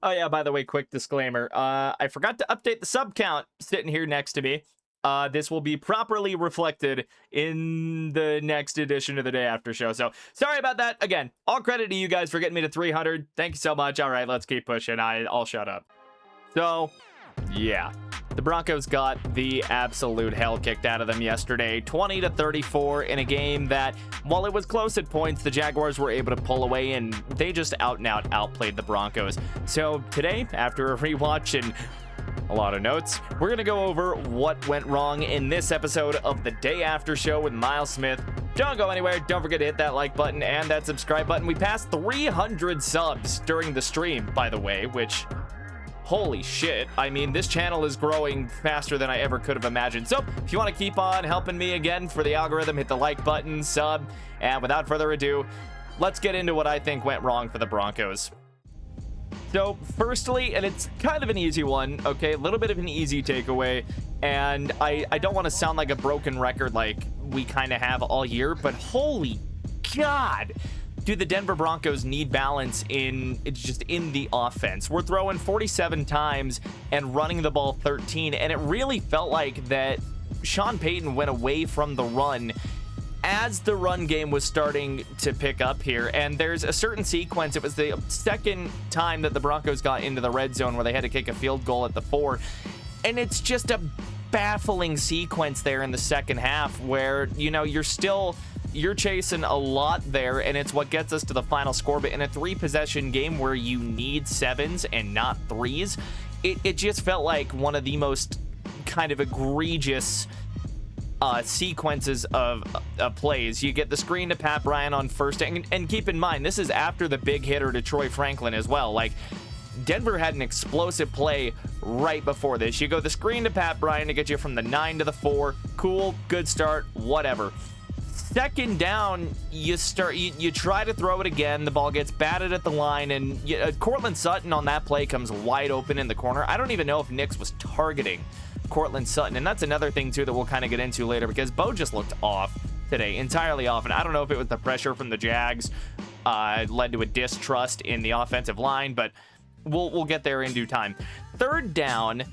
Oh yeah, by the way, quick disclaimer. I forgot to update the sub count sitting here next to me. This will be properly reflected in the next edition of the Day After Show. So sorry about that. Again, all credit to you guys for getting me to 300. Thank you so much. All right, let's keep pushing. I'll shut up. So, yeah. The Broncos got the absolute hell kicked out of them yesterday, 20-34 in a game that, while it was close at points, the Jaguars were able to pull away and they just out and out outplayed the Broncos. So today, after a rewatch and a lot of notes, we're going to go over what went wrong in this episode of the Day After Show with Miles Smith. Don't go anywhere. Don't forget to hit that like button and that subscribe button. We passed 300 subs during the stream, by the way, which... holy shit. I mean, this channel is growing faster than I ever could have imagined. So if you want to keep on helping me again for the algorithm, hit the like button, sub, and without further ado, let's get into what I think went wrong for the Broncos. So firstly, and it's kind of an easy one, okay, a little bit of an easy takeaway, and I don't want to sound like a broken record like we kind of have all year, but holy God, do the Denver Broncos need balance in the offense. We're throwing 47 times and running the ball 13, and it really felt like that Sean Payton went away from the run as the run game was starting to pick up here. And there's a certain sequence, it was the second time that the Broncos got into the red zone where they had to kick a field goal at the 4, and it's just a baffling sequence there in the second half where, you know, you're chasing a lot there, and it's what gets us to the final score. But in a 3-possession game where you need 7s and not 3s, it just felt like one of the most kind of egregious sequences of plays. You get the screen to Pat Bryant on first, and keep in mind, this is after the big hitter to Troy Franklin as well. Like, Denver had an explosive play right before this. You go the screen to Pat Bryant to get you from the 9 to the 4. Cool, good start, whatever. Second down, you try to throw it again. The ball gets batted at the line, and Courtland Sutton on that play comes wide open in the corner. I don't even know if Nix was targeting Courtland Sutton, and that's another thing too that we'll kind of get into later, because Bo just looked off today, entirely off. And I don't know if it was the pressure from the Jags led to a distrust in the offensive line, but we'll get there in due time. Third down,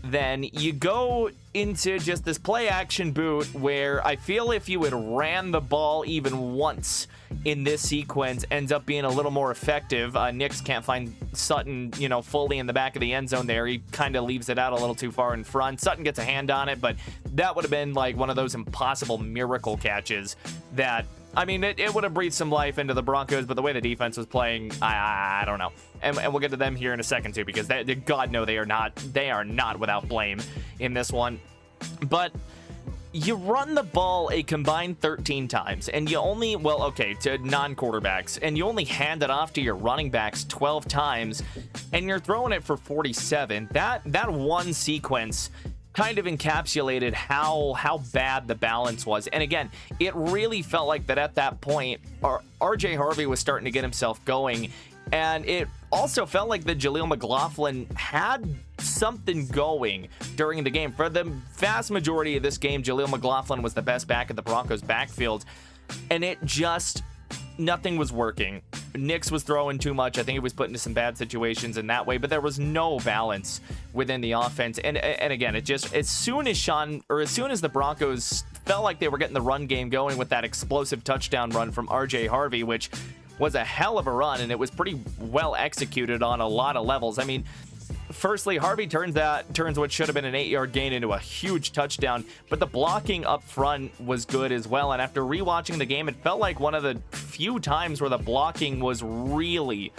then you go into just this play action boot where I feel if you had ran the ball even once in this sequence, ends up being a little more effective. Nix can't find Sutton, fully in the back of the end zone there. He kind of leaves it out a little too far in front. Sutton gets a hand on it, but that would have been like one of those impossible miracle catches that, I mean, it would have breathed some life into the Broncos, but the way the defense was playing, I don't know. And we'll get to them here in a second too, because God no, they are not without blame in this one. But you run the ball a combined 13 times, and you only, to non-quarterbacks, and you only hand it off to your running backs 12 times, and you're throwing it for 47. That one sequence kind of encapsulated how bad the balance was. And again, it really felt like that at that point, RJ Harvey was starting to get himself going, and it also felt like that Jaleel McLaughlin had something going during the game. For the vast majority of this game, Jaleel McLaughlin was the best back of the Broncos backfield, and it just, nothing was working. Nix was throwing too much. I think he was put into some bad situations in that way, but there was no balance within the offense. And again, it just, as soon as the Broncos felt like they were getting the run game going with that explosive touchdown run from RJ Harvey, which was a hell of a run, and it was pretty well executed on a lot of levels. I mean, firstly, Harvey turns what should have been an 8-yard gain into a huge touchdown, but the blocking up front was good as well. And after rewatching the game, it felt like one of the few times where the blocking was really,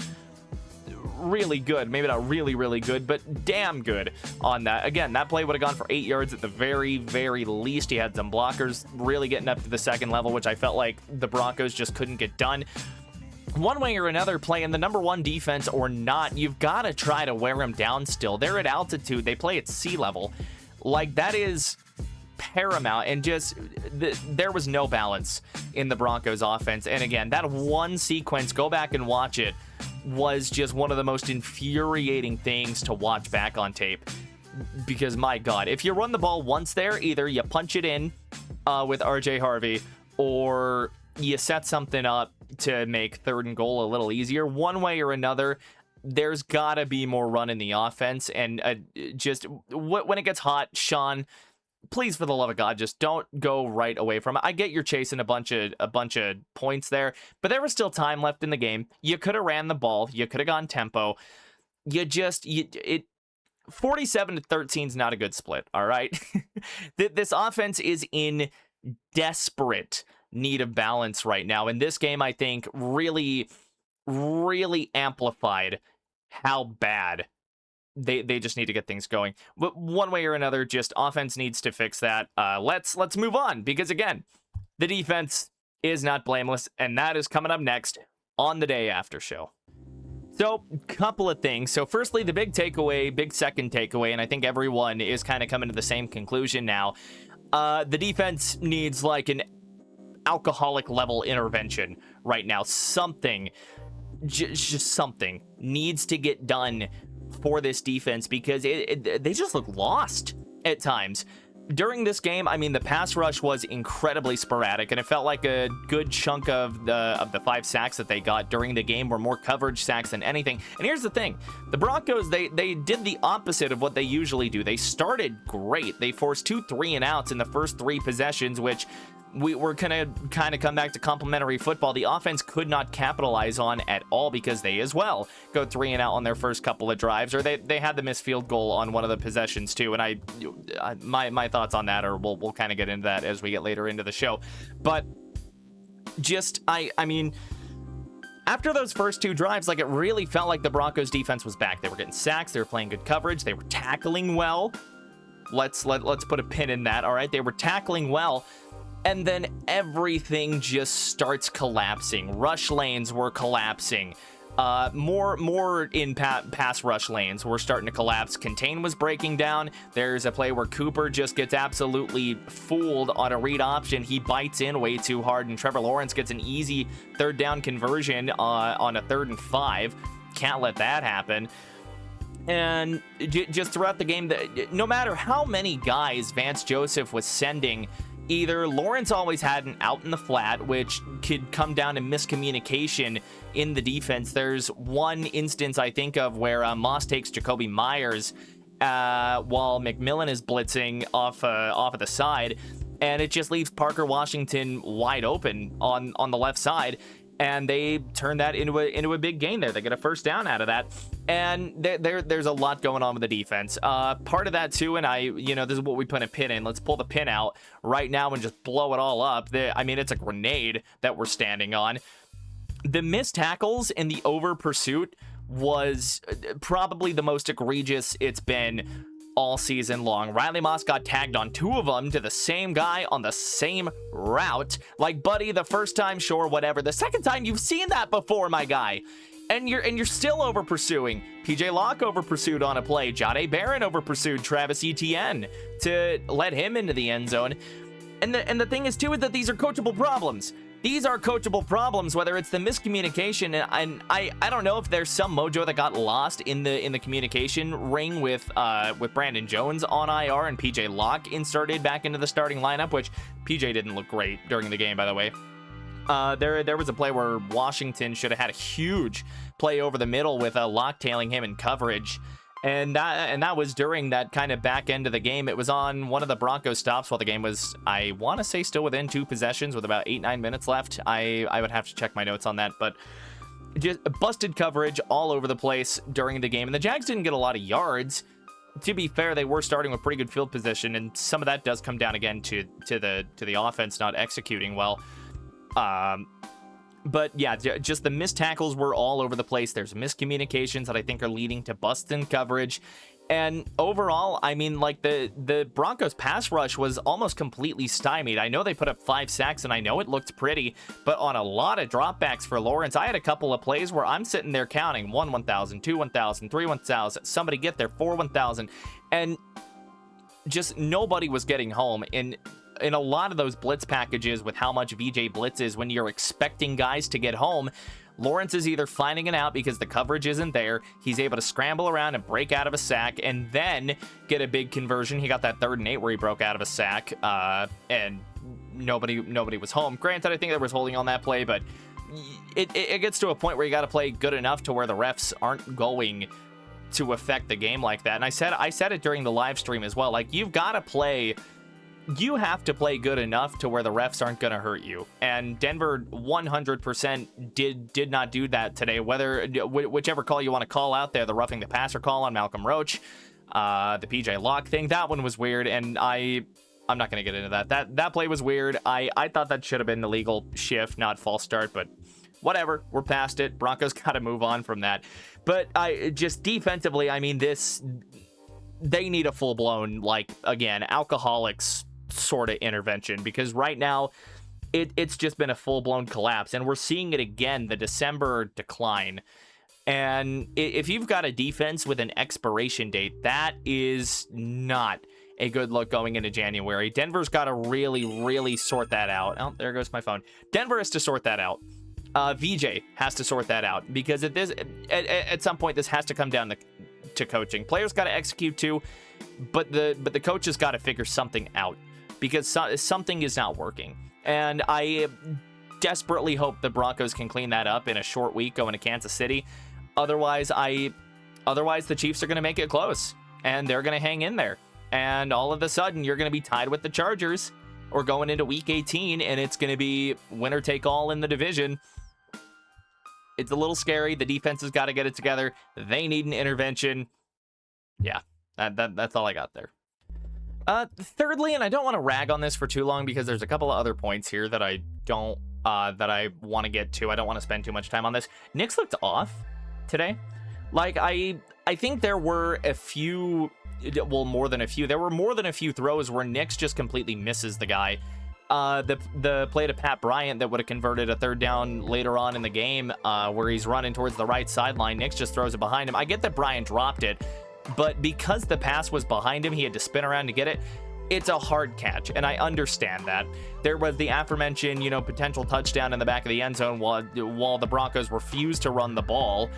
really good. Maybe not really, really good, but damn good on that. Again, that play would have gone for 8 yards at the very, very least. He had some blockers really getting up to the second level, which I felt like the Broncos just couldn't get done. One way or another, playing the number one defense or not, you've got to try to wear them down still. They're at altitude. They play at sea level. Like, that is paramount, and just there was no balance in the Broncos offense. And again, that one sequence, go back and watch it, was just one of the most infuriating things to watch back on tape. Because my God, if you run the ball once there, either you punch it in with RJ Harvey, or you set something up to make third and goal a little easier. One way or another, there's gotta be more run in the offense, and just when it gets hot, Sean, please, for the love of God, just don't go right away from it. I get you're chasing a bunch of points there, but there was still time left in the game. You could have ran the ball. You could have gone tempo. 47-13 is not a good split. All right, this offense is in desperate need of balance right now, and this game, I think, really, really amplified how bad they just need to get things going. But one way or another, just offense needs to fix that. Let's move on, because again, the defense is not blameless, and that is coming up next on the day after show. So, couple of things. So, firstly, the big second takeaway, and I think everyone is kind of coming to the same conclusion now. The defense needs like an alcoholic level intervention right now. Something, just something needs to get done for this defense, because they just look lost at times. During this game, I mean, the pass rush was incredibly sporadic, and it felt like a good chunk of the 5 sacks that they got during the game were more coverage sacks than anything. And here's the thing. The Broncos, they did the opposite of what they usually do. They started great. They forced 2 3-and-outs in the first 3 possessions, which we're gonna kind of come back to complimentary football. The offense could not capitalize on at all, because they as well go 3-and-out on their first couple of drives, or they had the missed field goal on one of the possessions too. And my thoughts on that, or we'll kind of get into that as we get later into the show. But just I mean, after those first 2 drives, like, it really felt like the Broncos defense was back. They were getting sacks, they were playing good coverage, they were tackling well. Let's put a pin in that. All right, they were tackling well. And then everything just starts collapsing. Rush lanes were collapsing. More in pass rush lanes were starting to collapse. Contain was breaking down. There's a play where Cooper just gets absolutely fooled on a read option. He bites in way too hard, and Trevor Lawrence gets an easy 3rd down conversion on a 3rd and 5. Can't let that happen. And just throughout the game, no matter how many guys Vance Joseph was sending, either Lawrence always had an out in the flat, which could come down to miscommunication in the defense. There's one instance I think of where Moss takes Jacoby Myers while McMillan is blitzing off of the side, and it just leaves Parker Washington wide open on the left side. And they turn that into a big gain there. They get a first down out of that. And there's a lot going on with the defense. Part of that too, and this is what we put a pin in. Let's pull the pin out right now and just blow it all up. I mean, it's a grenade that we're standing on. The missed tackles and the over pursuit was probably the most egregious it's been all season long. Riley Moss got tagged on 2 of them to the same guy on the same route. Like, buddy, the first time, sure, whatever. The second time, you've seen that before, my guy. And you're still over pursuing. PJ Locke over pursued on a play. Jahdae Barron over pursued Travis Etienne to let him into the end zone. And the thing is too, is that these are coachable problems. These are coachable problems, whether it's the miscommunication, and I don't know if there's some mojo that got lost in the communication ring with Brandon Jones on IR and PJ Locke inserted back into the starting lineup, which PJ didn't look great during the game, by the way. There was a play where Washington should have had a huge play over the middle with Locke tailing him in coverage. And that was during that kind of back end of the game. It was on one of the Broncos stops while the game was, I want to say, still within 2 possessions with about 8-9 minutes left. I would have to check my notes on that, but just busted coverage all over the place during the game. And the Jags didn't get a lot of yards. To be fair, they were starting with pretty good field position, and some of that does come down again to the offense not executing well. But yeah, just the missed tackles were all over the place. There's miscommunications that I think are leading to busts in coverage. And overall, I mean, like, the Broncos pass rush was almost completely stymied. I know they put up 5 sacks, and I know it looked pretty, but on a lot of dropbacks for Lawrence, I had a couple of plays where I'm sitting there counting 1 1,000, 2 1,000, 3 1,000, somebody get there, 4 1,000, and just nobody was getting home. In a lot of those blitz packages with how much VJ blitzes, when you're expecting guys to get home, Lawrence is either finding it out because the coverage isn't there. He's able to scramble around and break out of a sack and then get a big conversion. He got that 3rd and 8 where he broke out of a sack and nobody was home. Granted, I think there was holding on that play, but it gets to a point where you got to play good enough to where the refs aren't going to affect the game like that. And I said it during the live stream as well. Like, you have to play good enough to where the refs aren't going to hurt you. And Denver 100% did not do that today. Whichever call you want to call out there, the roughing the passer call on Malcolm Roach, the PJ Locke thing, that one was weird. And I'm not going to get into that. That play was weird. I thought that should have been the legal shift, not false start, but whatever. We're past it. Broncos got to move on from that. But just defensively, I mean, they need a full-blown, like, again, alcoholics sort of intervention, because right now it's just been a full-blown collapse, and we're seeing it again, the December decline. And if you've got a defense with an expiration date, that is not a good look going into January. Denver's got to really sort that out. Oh, there goes my phone. Denver has to sort that out. VJ has to sort that out, because at some point this has to come down to coaching. Players got to execute too, but the coaches got to figure something out, because something is not working. And I desperately hope the Broncos can clean that up in a short week going to Kansas City. Otherwise the Chiefs are going to make it close, and they're going to hang in there. And all of a sudden you're going to be tied with the Chargers, or going into week 18, and it's going to be winner take all in the division. It's a little scary. The defense has got to get it together. They need an intervention. Yeah, that's all I got there. Thirdly, and I don't want to rag on this for too long, because there's a couple of other points here that I want to get to. I don't want to spend too much time on this. Knicks looked off today. Like, I think there were a few, well, more than a few. There were more than a few throws where Knicks just completely misses the guy. The play to Pat Bryant that would have converted a third down later on in the game, where he's running towards the right sideline. Knicks just throws it behind him. I get that Bryant dropped it, but because the pass was behind him, he had to spin around to get it. It's a hard catch, and I understand that. There was the aforementioned, potential touchdown in the back of the end zone while the Broncos refused to run the ball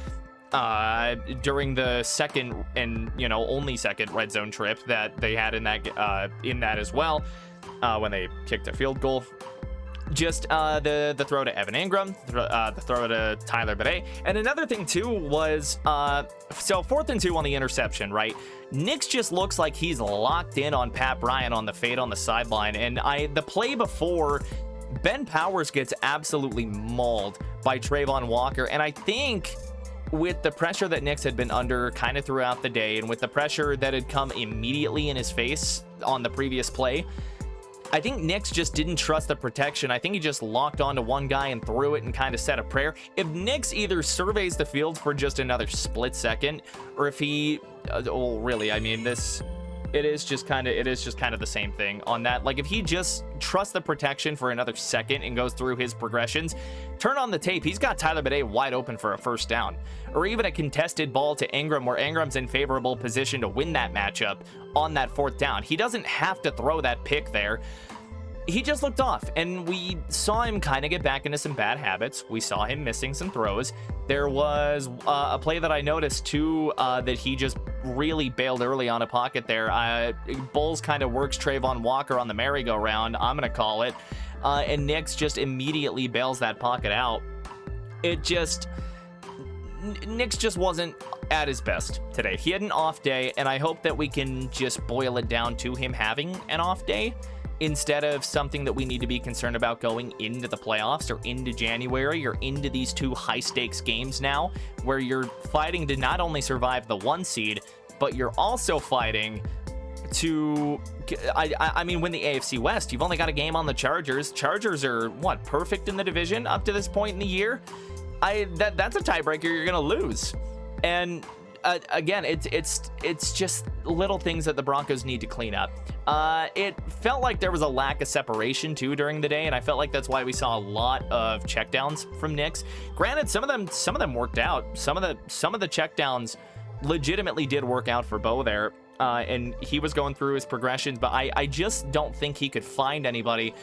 during the second and only second red zone trip that they had in that as well, when they kicked a field goal. Just the throw to Evan Ingram, the throw to Tyler Bede. And another thing too was, so 4th and 2 on the interception, right? Nix just looks like he's locked in on Pat Bryant on the fade on the sideline. And the play before, Ben Powers gets absolutely mauled by Trayvon Walker. And I think with the pressure that Knicks had been under kind of throughout the day, and with the pressure that had come immediately in his face on the previous play, I think Knicks just didn't trust the protection. I think he just locked onto one guy and threw it and kind of said a prayer. If Knicks either surveys the field for just another split second, or if he, really, I mean, it is just kind of the same thing on that. Like, if he just trusts the protection for another second and goes through his progressions, turn on the tape, he's got Tyler Bede wide open for a first down, or even a contested ball to Ingram where Ingram's in favorable position to win that matchup on that 4th down. He doesn't have to throw that pick there. He just looked off, and we saw him kind of get back into some bad habits. We saw him missing some throws. There was a play that I noticed too, that he just really bailed early on a pocket there. Bulls kind of works Trayvon Walker on the merry-go-round, I'm going to call it, and Knicks just immediately bails that pocket out. Knicks just wasn't at his best today. He had an off day, and I hope that we can just boil it down to him having an off day, instead of something that we need to be concerned about going into the playoffs or into January or into these 2 high-stakes games now, where you're fighting to not only survive the 1 seed, but you're also fighting to, I mean, win the AFC West. You've only got a game on the Chargers. Chargers are, perfect in the division up to this point in the year? That's a tiebreaker you're going to lose. And again, it's just little things that the Broncos need to clean up. It felt like there was a lack of separation too during the day, and I felt like that's why we saw a lot of checkdowns from Knicks. Granted, some of them worked out. Some of the checkdowns legitimately did work out for Bo there, and he was going through his progressions, but I just don't think he could find anybody,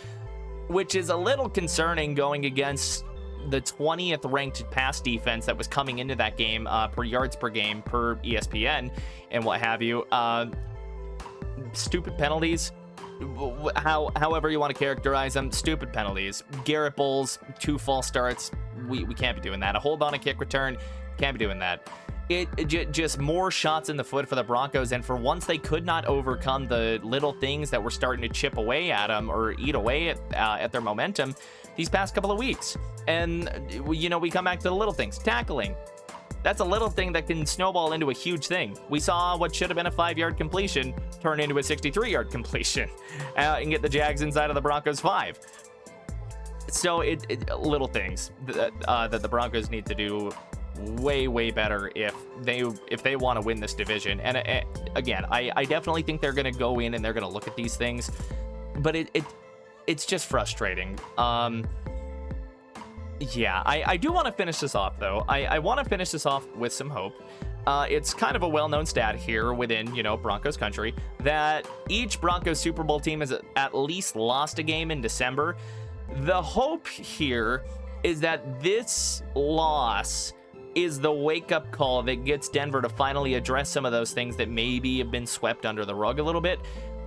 which is a little concerning going against the 20th ranked pass defense that was coming into that game, per yards per game per ESPN and what have you. Stupid penalties, however you want to characterize them, stupid penalties. Garrett Bowles, 2 false starts, we can't be doing that. A hold on a kick return, can't be doing that. Just more shots in the foot for the Broncos, and for once they could not overcome the little things that were starting to chip away at them or eat away at their momentum these past couple of weeks. And, you know, we come back to the little things. Tackling. That's a little thing that can snowball into a huge thing. We saw what should have been a 5-yard completion turn into a 63-yard completion and get the Jags inside of the Broncos 5. So little things that the Broncos need to do way better if they want to win this division. And again, I definitely think they're going to go in and they're going to look at these things, but it's just frustrating. Yeah, I do want to finish this off, though. I want to finish this off with some hope. It's kind of a well-known stat here within, you know, Broncos country that each Broncos Super Bowl team has at least lost a game in December. The hope here is that this loss is the wake-up call that gets Denver to finally address some of those things that maybe have been swept under the rug a little bit.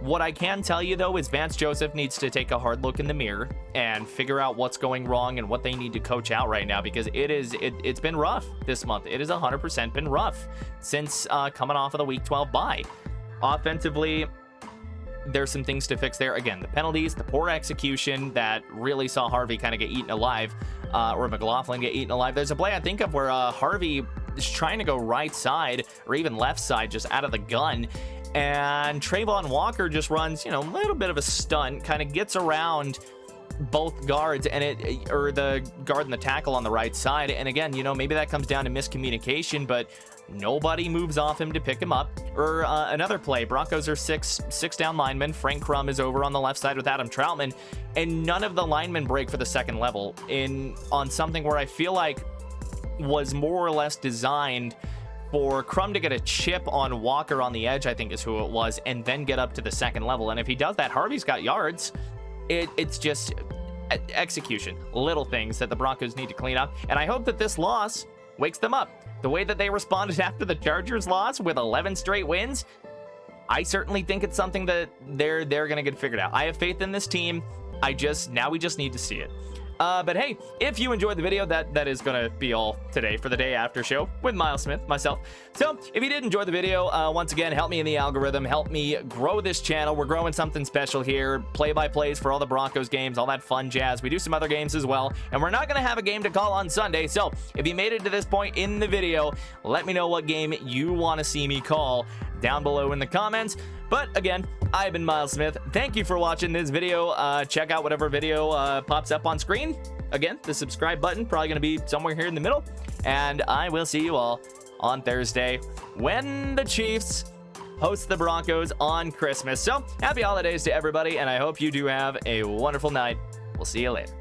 What I can tell you, though, is Vance Joseph needs to take a hard look in the mirror and figure out what's going wrong and what they need to coach out right now, because it's been rough this month. It has 100% been rough since coming off of the Week 12 bye. Offensively, there's some things to fix there. Again, the penalties, the poor execution that really saw Harvey kind of get eaten alive, or McLaughlin get eaten alive. There's a play I think of where Harvey is trying to go right side or even left side just out of the gun, and Trayvon Walker just runs, you know, a little bit of a stunt, kind of gets around both guards or the guard and the tackle on the right side. And again, you know, maybe that comes down to miscommunication, but nobody moves off him to pick him up. Or another play, Broncos are six down linemen. Frank Crum is over on the left side with Adam Troutman, and none of the linemen break for the second level on something where I feel like was more or less designed for Crum to get a chip on Walker on the edge, I think is who it was, and then get up to the second level. And if he does that, Harvey's got yards. It's just execution, little things that the Broncos need to clean up. And I hope that this loss wakes them up. The way that they responded after the Chargers loss with 11 straight wins, I certainly think it's something that they're going to get figured out. I have faith in this team. Now we just need to see it. But hey, if you enjoyed the video, that is going to be all today for the day after show with Miles Smith, myself. So if you did enjoy the video, once again, help me in the algorithm, help me grow this channel. We're growing something special here, play-by-plays for all the Broncos games, all that fun jazz. We do some other games as well, and we're not going to have a game to call on Sunday. So if you made it to this point in the video, let me know what game you want to see me call down below in the comments. But again, I've been Miles Smith. Thank you for watching this video. Check out whatever video pops up on screen. Again, the subscribe button probably going to be somewhere here in the middle. And I will see you all on Thursday when the Chiefs host the Broncos on Christmas. So happy holidays to everybody, and I hope you do have a wonderful night. We'll see you later.